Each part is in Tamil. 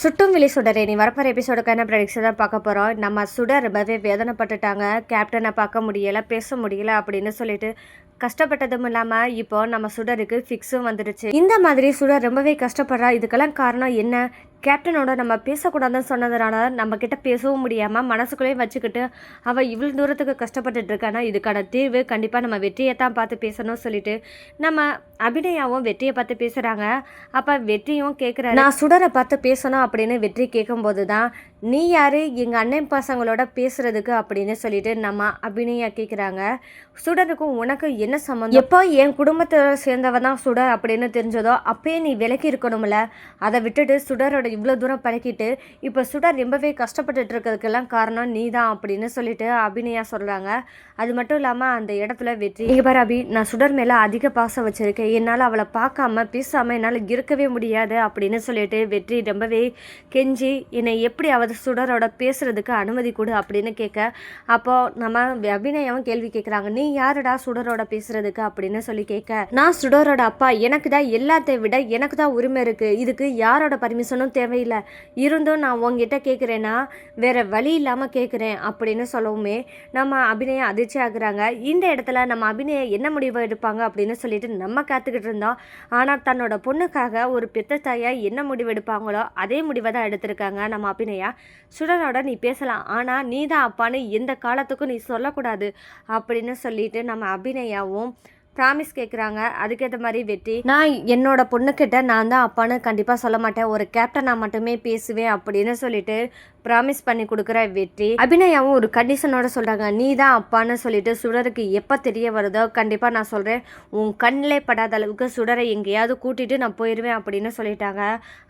சுட்டும் விழி சுடரே நீ வரப்போகிற எபிசோடுக்கான ப்ரெடிக்ஷன் தான் பார்க்க போகிறோம். நம்ம சுடர் ரொம்பவே வேதனைப்பட்டுட்டாங்க. கேப்டனை பார்க்க முடியலை, பேச முடியலை அப்படின்னு சொல்லிட்டு கஷ்டப்பட்டதும் இல்லாமல் இப்போ நம்ம சுடருக்கு ஃபிக்ஸும் வந்துடுச்சு. இந்த மாதிரி சுடர் ரொம்பவே கஷ்டப்படுறா. இதுக்கெல்லாம் காரணம் என்ன? கேப்டனோட நம்ம பேசக்கூடாதுன்னு சொன்னதுனால நம்ம கிட்ட பேசவும் முடியாமல் மனசுக்குள்ளேயே வச்சுக்கிட்டு அவள் இவ்வளோ தூரத்துக்கு கஷ்டப்பட்டுட்டு இருக்கானா, இதுக்கான தீர்வு கண்டிப்பாக நம்ம வெற்றியை தான் பார்த்து பேசணும்னு சொல்லிட்டு நம்ம அபிநயாவும் வெற்றியை பார்த்து பேசுகிறாங்க. அப்போ வெற்றியும் கேட்குறாரு, நான் சுடரை பார்த்து பேசணும் அப்படின்னு வெற்றி கேட்கும்போது தான், நீ யார் எங்கள் அண்ணன் பசங்களோட பேசுகிறதுக்கு அப்படின்னு சொல்லிட்டு நம்ம அபிநயா கேட்குறாங்க. சுடருக்கும் உனக்கு என்ன சம்மந்தம்? எப்போ என் குடும்பத்தை சேர்ந்தவ தான் சுடர் அப்படின்னு தெரிஞ்சதோ அப்பயே நீ விலக்கி இருக்கணும்ல. அதை விட்டுட்டு சுடரோட இவ்வளோ தூரம் பழக்கிட்டு இப்போ சுடர் ரொம்பவே கஷ்டப்பட்டுட்டு இருக்கிறதுக்கெல்லாம் காரணம் நீ தான் அப்படின்னு சொல்லிட்டு அபிநயா சொல்கிறாங்க. அது மட்டும் இல்லாமல் அந்த இடத்துல வெற்றி, இங்கே பாரு அபி, நான் சுடர் மேலே அதிக பாசம் வச்சுருக்கேன், என்னால் அவளை பார்க்காம பேசாமல் என்னால் இருக்கவே முடியாது அப்படின்னு சொல்லிட்டு வெற்றி ரொம்பவே கெஞ்சி என்னை எப்படி அவள் சுடரோட பேசுகிறதுக்கு அனுமதி கொடு அப்படின்னு கேட்க, அப்போது நம்ம அபிநயாவும் கேள்வி கேட்குறாங்க, நீ யாருடா சுடரோட பேசுகிறதுக்கு அப்படின்னு சொல்லி கேட்க, நான் சுடரோட அப்பா, எனக்கு தான் எல்லாத்தை விட எனக்கு தான் உரிமை இருக்குது, இதுக்கு யாரோட பர்மிஷனும் தேவையில்லை, இருந்தும் நான் உங்ககிட்ட கேட்குறேன்னா வேற வழி இல்லாமல் கேட்குறேன் அப்படின்னு சொல்லவுமே நம்ம அபிநயம் அதிர்ச்சி ஆகுறாங்க. இந்த இடத்துல நம்ம அபிநயம் என்ன முடிவு எடுப்பாங்க அப்படின்னு சொல்லிட்டு நம்ம காத்துக்கிட்டு இருந்தோம். ஆனால் தன்னோட பொண்ணுக்காக ஒரு பெத்த தாயா என்ன முடிவு எடுப்பாங்களோ அதே முடிவை தான் எடுத்திருக்காங்க நம்ம அபிநயா. சுடரோட நீ பேசலாம், ஆனால் நீ தான் அப்பான்னு எந்த காலத்துக்கும் நீ சொல்லக்கூடாது அப்படின்னு சொல்லிட்டு நம்ம அபிநயாவும் ப்ராமிஸ் கேட்குறாங்க. அதுக்கேற்ற மாதிரி வெற்றி, நான் என்னோட பொண்ணுக்கிட்ட நான் தான் அப்பான்னு கண்டிப்பாக சொல்ல மாட்டேன், ஒரு கேப்டனாக மட்டுமே பேசுவேன் அப்படின்னு சொல்லிட்டு ப்ராமிஸ் பண்ணி கொடுக்குற வெற்றி. அபிநயாவும் ஒரு கண்டிஷனோட சொல்கிறாங்க, நீ தான் அப்பான்னு சொல்லிட்டு சுடருக்கு எப்போ தெரிய வருதோ கண்டிப்பாக நான் சொல்கிறேன், உன் கண்ணிலே படாத அளவுக்கு சுடரை எங்கேயாவது கூட்டிகிட்டு நான் போயிடுவேன் அப்படின்னு சொல்லிட்டாங்க.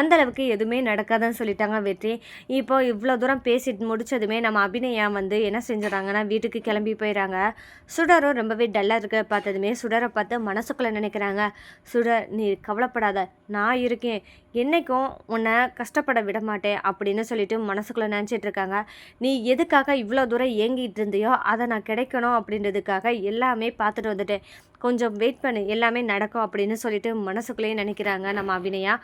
அந்த அளவுக்கு எதுவுமே நடக்காதுன்னு சொல்லிட்டாங்க வெற்றி. இப்போ இவ்வளோ தூரம் பேசிட்டு முடிச்சதுமே நம்ம அபிநயா வந்து என்ன செஞ்சுறாங்கன்னா வீட்டுக்கு கிளம்பி போயிடறாங்க. சுடரும் ரொம்பவே டல்லாக இருக்க பார்த்ததுமே சுடரை பார்த்து மனசுக்குள்ளே நினைக்கிறாங்க, சுடர் நீ கவலைப்படாத, நான் இருக்கேன், என்றைக்கும் உன்னை கஷ்டப்பட விட மாட்டேன் அப்படின்னு சொல்லிட்டு மனசுக்குள்ளே நினச்சிட்டு இருக்காங்க. நீ எதுக்காக இவ்வளோ தூரம் ஏங்கிட்டு இருந்தியோ அதை நான் கிடைக்கணும் அப்படின்றதுக்காக எல்லாமே பார்த்துட்டு வந்துட்டேன், கொஞ்சம் வெயிட் பண்ணு, எல்லாமே நடக்கும் அப்படின்னு சொல்லிட்டு மனசுக்குள்ளேயே நினைக்கிறாங்க நம்ம அபிநயா.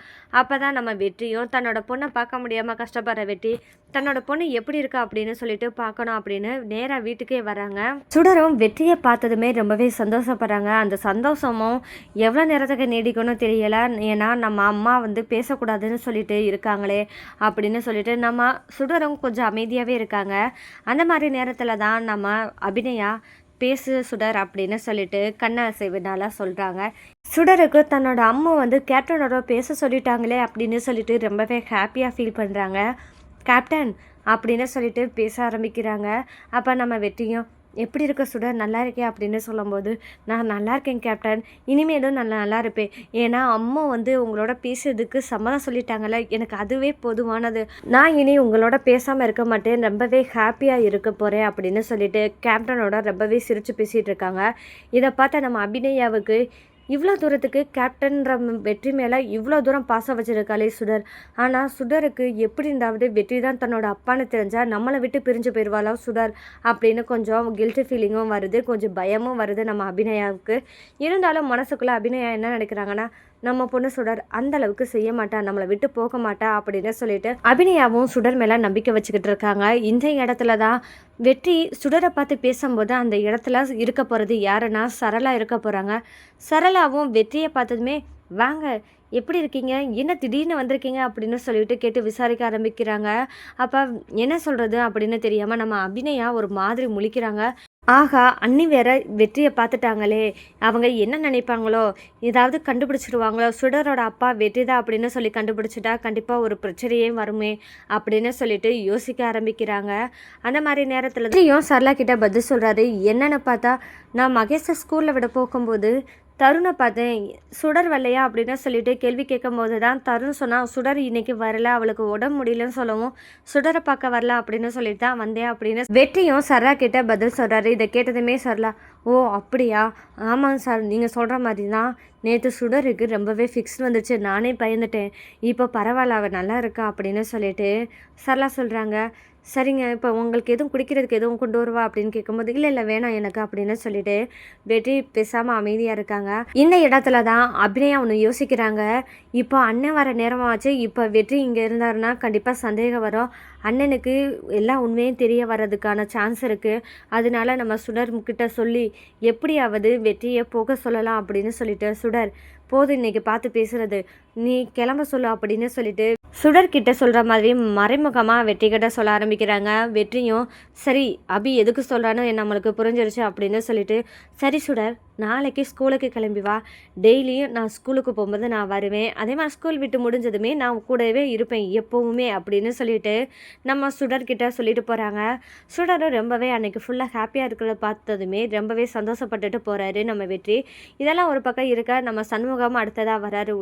அப்போ தான் நம்ம வெற்றியும் தன்னோட பொண்ணை பார்க்க முடியாமல் கஷ்டப்படுற வெற்றி தன்னோட பொண்ணு எப்படி இருக்கா அப்படின்னு சொல்லிட்டு பார்க்கணும் அப்படின்னு நேராக வீட்டுக்கே வராங்க. சுடரும் வெற்றியை பார்த்ததுமே ரொம்பவே சந்தோஷப்படுறாங்க. அந்த சந்தோஷமும் எவ்வளோ நேரத்துக்கு நீடிக்கணும்னு தெரியலை. ஏன்னா நம்ம அம்மா வந்து பேசக்கூடாதுன்னு சொல்லிட்டு இருக்காங்களே அப்படின்னு சொல்லிட்டு நம்ம சுடரும் கொஞ்சம் அமைதியாகவே இருக்காங்க. அந்த மாதிரி நேரத்தில் தான் நம்ம அபிநயா பேசு சுடர் அப்படின்னு சொல்லிட்டு கண்ணை அசைவினால சொல்கிறாங்க. சுடருக்கு தன்னோட அம்மா வந்து கேப்டனோட பேச சொல்லிட்டாங்களே அப்படின்னு சொல்லிட்டு ரொம்பவே ஹாப்பியாக ஃபீல் பண்ணுறாங்க. கேப்டன் அப்படின்னு சொல்லிட்டு பேச ஆரம்பிக்கிறாங்க. அப்போ நம்ம வெற்றியும், எப்படி இருக்க சுடர், நல்லா இருக்கேன் அப்படின்னு சொல்லும்போது, நான் நல்லா இருக்கேன் கேப்டன், இனிமேலும் நான் நல்லா இருப்பேன், ஏன்னா அம்மா வந்து உங்களோட பேசுறதுக்கு சம்மதம் சொல்லிட்டாங்கல்ல, எனக்கு அதுவே பொதுவானது, நான் இனி உங்களோட பேசாமல் இருக்க மாட்டேன், ரொம்பவே ஹாப்பியாக இருக்க போகிறேன் அப்படின்னு சொல்லிட்டு கேப்டனோட ரொம்பவே சிரித்து பேசிகிட்டு இருக்காங்க. இதை பார்த்த நம்ம அபிநயாவுக்கு, இவ்வளோ தூரத்துக்கு கேப்டன்ற வெற்றி மேலே இவ்வளோ தூரம் பாசம் வச்சுருக்காளே சுடர், ஆனால் சுடருக்கு எப்படி இருந்தாவது வெற்றி தான் தன்னோட அப்பான்னு தெரிஞ்சால் நம்மளை விட்டு பிரிஞ்சு போயிடுவாளோ சுடர் அப்படின்னு கொஞ்சம் கில்ட்டி ஃபீலிங்கும் வருது, கொஞ்சம் பயமும் வருது நம்ம அபிநயாவுக்கு. இருந்தாலும் மனசுக்குள்ளே அபிநயா என்ன நினைக்கிறாங்கன்னா, நம்ம பொண்ணு சுடர் அந்த அளவுக்கு செய்ய மாட்டா, நம்மளை விட்டு போக மாட்டா அப்படின்னு சொல்லிட்டு அபிநயாவும் சுடர் மேலே நம்பிக்கை வச்சுக்கிட்டு இருக்காங்க. இந்த இடத்துல தான் வெற்றி சுடரை பார்த்து பேசும்போது அந்த இடத்துல இருக்க போகிறது யாருன்னா சரளா இருக்க போகிறாங்க. சரளாவும் வெற்றியை பார்த்ததுமே, வாங்க எப்படி இருக்கீங்க, என்ன திடீர்னு வந்திருக்கீங்க அப்படின்னு சொல்லிட்டு கேட்டு விசாரிக்க ஆரம்பிக்கிறாங்க. அப்போ என்ன சொல்கிறது அப்படின்னு தெரியாமல் நம்ம அபிநயா ஒரு மாதிரி முழிக்கிறாங்க. ஆகா, அண்ணி வேற வெற்றியை பார்த்துட்டாங்களே, அவங்க என்ன நினைப்பாங்களோ, ஏதாவது கண்டுபிடிச்சிடுவாங்களோ, சுடரோட அப்பா வெற்றி தான் அப்படின்னு சொல்லி கண்டுபிடிச்சிட்டா கண்டிப்பாக ஒரு பிரச்சனையே வருமே அப்படின்னு சொல்லிட்டு யோசிக்க ஆரம்பிக்கிறாங்க. அந்த மாதிரி நேரத்தில் வெற்றியும் சரளா கிட்ட பதில் சொல்கிறாரு. என்னென்னு பார்த்தா, நான் மகேஷை ஸ்கூலில் விட போகும்போது தருணை பார்த்தேன், சுடர் வரலையா அப்படின்னு சொல்லிட்டு கேள்வி கேட்கும் போது தான் தருண் சொன்னால், சுடர் இன்னைக்கு வரல, அவளுக்கு உடம்பு முடியலன்னு சொல்லவும் சுடரை பார்க்க வரல அப்படின்னு சொல்லிட்டு தான் வந்தேன் அப்படின்னு வெற்றியும் சரளா கிட்ட பதில் சொல்கிறாரு. இதை கேட்டதுமே சரளா, ஓ அப்படியா, ஆமாங்க சார், நீங்கள் சொல்கிற மாதிரி தான், நேற்று சுடருக்கு ரொம்பவே ஃபிக்ஸ் வந்துச்சு, நானே பயந்துட்டேன். இப்போ பரவாயில்ல, அவள் நல்லா இருக்கா அப்படின்னு சொல்லிட்டு சரளா சொல்கிறாங்க. சரிங்க, இப்போ உங்களுக்கு எதுவும் குடிக்கிறதுக்கு எதுவும் கொண்டு வருவா அப்படின்னு கேட்கும்போது, இல்லை இல்லை வேணாம் எனக்கு அப்படின்னு சொல்லிட்டு வெற்றி பேசாமல் அமைதியாக இருக்காங்க. இந்த இடத்துல தான் அபிநயா ஒன்று யோசிக்கிறாங்க. இப்போ அண்ணன் வர நேரமாச்சு, இப்போ வெற்றி இங்கே இருந்தாருன்னா கண்டிப்பாக சந்தேகம் வரும். அண்ணனுக்கு எல்லா உண்மையும் தெரிய வர்றதுக்கான சான்ஸ் இருக்குது. அதனால நம்ம சுடர் கிட்ட சொல்லி எப்படியாவது வெற்றியை போக சொல்லலாம் அப்படின்னு சொல்லிட்டு, சுடர் போதும் இன்னைக்கு பார்த்து பேசுறது, நீ கிளம்ப சொல்லு அப்படின்னு சொல்லிட்டு சுடர்கிட்ட சொல்கிற மாதிரி மறைமுகமாக வெற்றிக்கிட்ட சொல்ல ஆரம்பிக்கிறாங்க. வெற்றியும் சரி அபி எதுக்கு சொல்கிறான்னு நம்மளுக்கு புரிஞ்சிருச்சு அப்படின்னு சொல்லிட்டு, சரி சுடர் நாளைக்கு ஸ்கூலுக்கு கிளம்பி வா, டெய்லியும் நான் ஸ்கூலுக்கு போகும்போது நான் வருவேன், அதே மாதிரி ஸ்கூல் விட்டு முடிஞ்சதுமே நான் கூடவே இருப்பேன் எப்போவுமே அப்படின்னு சொல்லிட்டு நம்ம சுடர்கிட்ட சொல்லிட்டு போகிறாங்க. சுடரும் ரொம்பவே அன்னைக்கு ஃபுல்லாக ஹாப்பியாக இருக்கிறத பார்த்ததுமே ரொம்பவே சந்தோஷப்பட்டுட்டு போகிறாரு நம்ம வெற்றி. இதெல்லாம் ஒரு பக்கம் இருக்க, நம்ம சண்முகம் அடுத்ததாக வராரு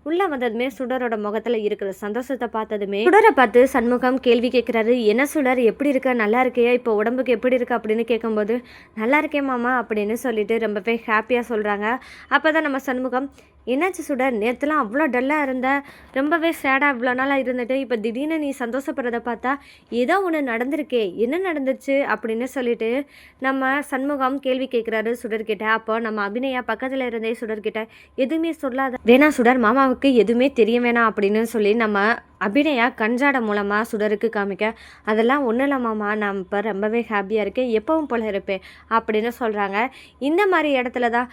உள்ளே வந்ததுமே சுடரோட முகத்தில் இருக்கிற சந்தோஷத்தை பார்த்ததுமே சுடரை பார்த்து சண்முகம் கேள்வி கேட்குறாரு. என்ன சுடர் எப்படி இருக்க, நல்லா இருக்கையா, இப்போ உடம்புக்கு எப்படி இருக்கு அப்படின்னு கேட்கும்போது, நல்லா இருக்கேன் மாமா அப்படின்னு சொல்லிட்டு ரொம்பவே ஹாப்பியாக சொல்கிறாங்க. அப்போ தான் நம்ம சண்முகம், என்னாச்சு சுடர், நேற்றுலாம் அவ்வளோ டல்லாக இருந்த, ரொம்பவே சேடாக இவ்வளோ நாளாக இருந்துட்டு இப்போ திடீர்னு நீ சந்தோஷப்படுறத பார்த்தா ஏதோ ஒன்று நடந்திருக்கே, என்ன நடந்துச்சு அப்படின்னு சொல்லிட்டு நம்ம சண்முகம் கேள்வி கேட்குறாரு சுடர்கிட்ட. அப்போ நம்ம அபிநயா பக்கத்தில் இருந்தே சுடர்கிட்ட, எதுவுமே சொல்லாத வேணா சுடர், மாமாவுக்கு எதுவுமே தெரிய வேணாம் அப்படின்னு சொல்லி நம்ம அபிநயா கஞ்சாட மூலமாக சுடருக்கு காமிக்க, அதெல்லாம் ஒன்றும் இல்லை மாமா, நான் இப்போ ரொம்பவே ஹாப்பியாக இருக்கேன், எப்பவும் போல இருப்பேன் அப்படின்னு சொல்கிறாங்க. இந்த மாதிரி இடத்துல தான்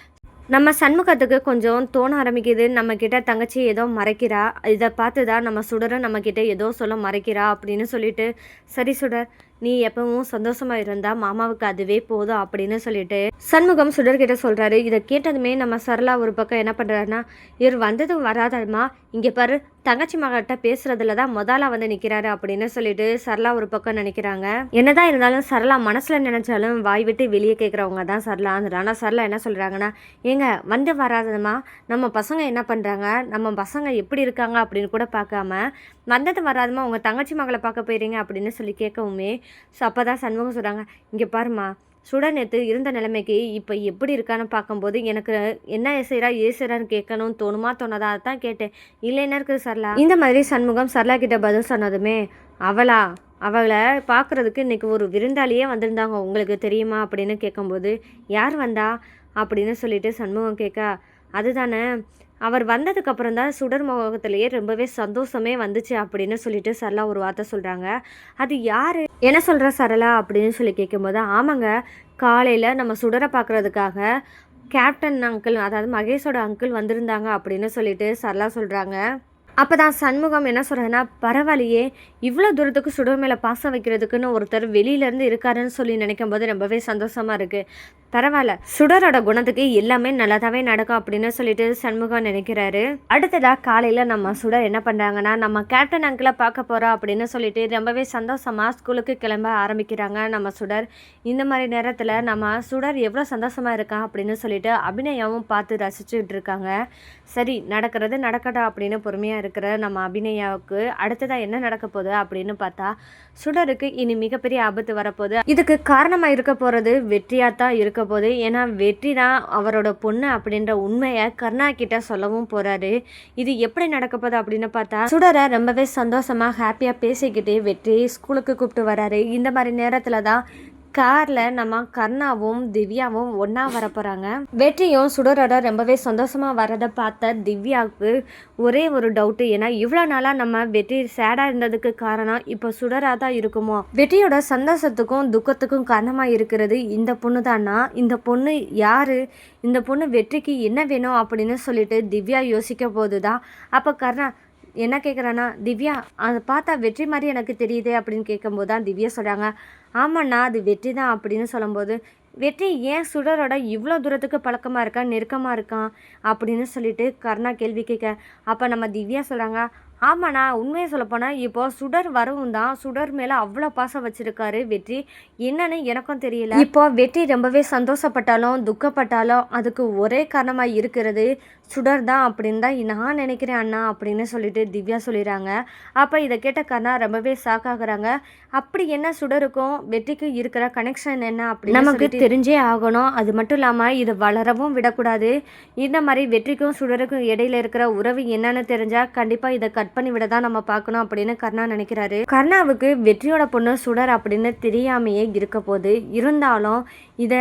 நம்ம சண்முகத்துக்கு கொஞ்சம் தோண ஆரம்பிக்குது, நம்மக்கிட்ட தங்கச்சி ஏதோ மறைக்கிறா, இதை பார்த்து தான் நம்ம சுடரும் நம்மக்கிட்ட ஏதோ சொல்ல மறைக்கிறா அப்படின்னு சொல்லிட்டு, சரி சுடர் நீ எப்பவும் சந்தோஷமாக இருந்தால் மாமாவுக்கு அதுவே போதும் அப்படின்னு சொல்லிட்டு சண்முகம் சுடர்கிட்ட சொல்கிறாரு. இதை கேட்டதுமே நம்ம சரளா ஒரு பக்கம் என்ன பண்ணுறாருன்னா, இவர் வந்ததும் வராதமா இங்கே பாரு தங்கச்சி மகிட்ட பேசுறதுல தான் முதல்ல வந்து நிற்கிறாரு அப்படின்னு சொல்லிட்டு சரளா ஒரு பக்கம் நினைக்கிறாங்க. என்னதான் இருந்தாலும் சரளா மனசில் நினைச்சாலும் வாய் விட்டு வெளியே கேட்குறவங்க தான் சரளா. ஆனால் சரளா என்ன சொல்கிறாங்கன்னா, ஏங்க வந்து வராதமா நம்ம பசங்க என்ன பண்ணுறாங்க, நம்ம பசங்க எப்படி இருக்காங்க அப்படின்னு கூட பார்க்காம வந்தது வராதமா உங்கள் தங்கச்சி மகளை பார்க்க போயிடுறீங்க அப்படின்னு சொல்லி கேட்கவுமே அப்போ தான் சண்முகம் சொல்கிறாங்க, இங்கே பாருமா சுடர் நேற்று இருந்த நிலைமைக்கு இப்போ எப்படி இருக்கான்னு பார்க்கும்போது எனக்கு என்ன ஏசுறான்னு கேட்கணும்னு தோணுமா தோணாதா, தான் கேட்டேன், இல்லை என்ன இருக்குது சரளா. இந்த மாதிரி சண்முகம் சரளா கிட்ட பதில் சொன்னதுமே, அவளை பார்க்குறதுக்கு இன்றைக்கி ஒரு விருந்தாளியே வந்திருந்தாங்க, உங்களுக்கு தெரியுமா அப்படின்னு கேட்கும்போது, யார் வந்தா அப்படின்னு சொல்லிட்டு சண்முகம் கேட்க, அதுதானே அவர் வந்ததுக்கப்புறம் தான் சுடர் முகத்திலேயே ரொம்பவே சந்தோஷமே வந்துச்சு அப்படின்னு சொல்லிட்டு சரளா ஒரு வார்த்தை சொல்கிறாங்க. அது யார் என்ன சொல்கிற சரளா அப்படின்னு சொல்லி கேட்கும்போது, ஆமாங்க காலையில் நம்ம சுடரை பார்க்குறதுக்காக கேப்டன் அங்கிள், அதாவது மகேஷோட அங்கிள் வந்திருந்தாங்க அப்படின்னு சொல்லிட்டு சரளா சொல்கிறாங்க. அப்போ தான் சண்முகம் என்ன சொல்கிறேன்னா, பரவாயில்லையே இவ்வளோ தூரத்துக்கு சுடர் மேலே பாசம் வைக்கிறதுக்குன்னு ஒருத்தர் வெளியிலேருந்து இருக்காருன்னு சொல்லி நினைக்கும் போது ரொம்பவே சந்தோஷமாக இருக்குது. பரவாயில்ல, சுடரோட குணத்துக்கு எல்லாமே நல்லதாகவே நடக்கும் அப்படின்னு சொல்லிட்டு சண்முகம் நினைக்கிறாரு. அடுத்ததாக காலையில் நம்ம சுடர் என்ன பண்ணுறாங்கன்னா, நம்ம கேப்டன் அங்கிளை பார்க்க போகிறோம் அப்படின்னு சொல்லிட்டு ரொம்பவே சந்தோஷமாக ஸ்கூலுக்கு கிளம்ப ஆரம்பிக்கிறாங்க நம்ம சுடர். இந்த மாதிரி நேரத்தில் நம்ம சுடர் எவ்வளோ சந்தோஷமாக இருக்கான் அப்படின்னு சொல்லிட்டு அபிநயாவும் பார்த்து ரசிச்சுட்டு இருக்காங்க. சரி நடக்கிறது நடக்கட்டும் அப்படின்னு பொறுமையாக இருக்கிற நம்ம அபிநயாவுக்கு அடுத்ததாக என்ன நடக்க போகுது அப்படின்னு பார்த்தா, சுடருக்கு இனி மிகப்பெரிய ஆபத்து வரப்போகுது. இதுக்கு காரணமாக இருக்க போகிறது வெற்றியாக தான் இருக்க போகுது. ஏன்னா வெற்றி தான் அவரோட பொண்ணு அப்படின்ற உண்மையை கருணா கிட்ட சொல்லவும் போகிறாரு. இது எப்படி நடக்க போகுது அப்படின்னு பார்த்தா, சுடரை ரொம்பவே சந்தோஷமாக ஹாப்பியாக பேசிக்கிட்டு வெற்றி ஸ்கூலுக்கு கூப்பிட்டு வராரு. இந்த மாதிரி நேரத்தில் தான் காரில் நம்ம கர்ணாவும் திவ்யாவும் ஒன்றா வர போகிறாங்க. வெற்றியும் சுடரோட ரொம்பவே சந்தோஷமாக வரதை பார்த்த திவ்யாவுக்கு ஒரே ஒரு டவுட்டு, ஏன்னா இவ்வளோ நாளாக நம்ம வெற்றி சேடாக இருந்ததுக்கு காரணம் இப்போ சுடராக தான் இருக்குமோ, வெற்றியோட சந்தோஷத்துக்கும் துக்கத்துக்கும் காரணமாக இருக்கிறது இந்த பொண்ணு தானா, இந்த பொண்ணு யார், இந்த பொண்ணு வெற்றிக்கு என்ன வேணும் அப்படின்னு சொல்லிட்டு திவ்யா யோசிக்க போது தான் அப்போ கர்ணா என்ன கேட்குறான்னா, திவ்யா அதை பார்த்தா வெற்றி மாதிரி எனக்கு தெரியுதே அப்படின்னு கேட்கும்போது தான் திவ்யா சொல்கிறாங்க, ஆமாண்ணா அது வெற்றி தான் அப்படின்னு சொல்லும்போது, வெற்றி ஏன் சுடரோட இவ்வளோ தூரத்துக்கு பழக்கமாக இருக்கான், நெருக்கமாக இருக்கான் அப்படின்னு சொல்லிட்டு கர்ணா கேள்வி கேட்க, அப்போ நம்ம திவ்யா சொல்கிறாங்க, ஆமாண்ணா, உண்மைய சொல்லப்போனா, இப்போ சுடர் வரவும் தான், சுடர் மேல அவ்ளோ பாசம் வச்சிருக்காரு வெற்றி. என்னன்னு எனக்கும் தெரியல. இப்போ வெற்றி ரொம்பவே சந்தோஷப்பட்டாலும், துக்கப்பட்டாலும், அதுக்கு ஒரே காரணமா இருக்கிறது சுடர் தான் அப்படின்னு தான் நான் நினைக்கிறேன் அண்ணா அப்படின்னு சொல்லிட்டு திவ்யா சொல்லிடுறாங்க. அப்ப இத கேட்ட கண்ணா ரொம்பவே ஷாக் ஆகுறாங்க. அப்படி என்ன சுடருக்கும் வெற்றிக்கும் இருக்கிற கனெக்ஷன் என்ன அப்படின்னு நமக்கு தெரிஞ்சே ஆகணும். அது மட்டும் இல்லாம இத வளரவும் விடக்கூடாது. இந்த மாரி வெற்றிக்கும் சுடருக்கும் இடையில இருக்கிற உறவு என்னன்னு தெரிஞ்சா கண்டிப்பா இத கட் பண்ணி விட தான் நம்ம பார்க்கணும் அப்படின்னு கர்ணா நினைக்கிறாரு. கர்ணாவுக்கு வெற்றியோட பொண்ணு சுடர் அப்படின்னு தெரியாமையே இருக்க போது. இருந்தாலும் இத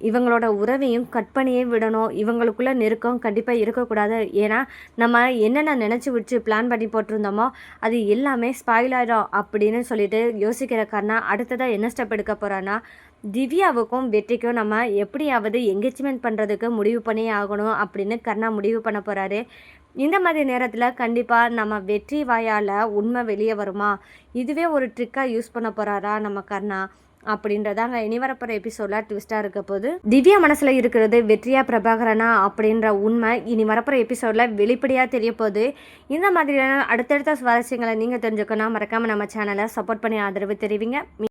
இவங்களோட உறவையும் கட் பண்ணியே விடணும். இவங்களுக்குள்ள நெருக்கம் கண்டிப்பாக இருக்கக்கூடாது. ஏன்னா நம்ம என்னென்ன நினச்சி வச்சு பிளான் பண்ணி போட்டிருந்தோமோ அது எல்லாமே ஸ்பாயில் ஆகிடும் அப்படின்னு சொல்லிட்டு யோசிக்கிற கர்ணா அடுத்ததாக என்ன ஸ்டெப் எடுக்க போகிறான்னா, திவ்யாவுக்கும் வெற்றிக்கும் நம்ம எப்படியாவது என்கேஜ்மெண்ட் பண்ணுறதுக்கு முடிவு பண்ணி ஆகணும் அப்படின்னு கர்ணா முடிவு பண்ண போகிறாரு. இந்த மாதிரி நேரத்தில் கண்டிப்பாக நம்ம வெற்றி வாயால் உண்மை வெளியே வருமா? இதுவே ஒரு ட்ரிக்காக யூஸ் பண்ண போகிறாரா நம்ம கர்ணா? அப்படின்றதாங்க இனி வரப்போகிற எபிசோடில் ட்விஸ்ட்டாக இருக்க போது. திவ்யா மனசில் இருக்கிறது வெற்றியா பிரபாகரனா அப்படின்ற உண்மை இனி வரப்போகிற எபிசோடில் வெளிப்படையாக தெரிய போகுது. இந்த மாதிரியான அடுத்தடுத்த சுவாரஸ்யங்களை நீங்கள் தெரிஞ்சுக்கணும். மறக்காமல் நம்ம சேனலை சப்போர்ட் பண்ணி ஆதரவு தெரிவிங்க.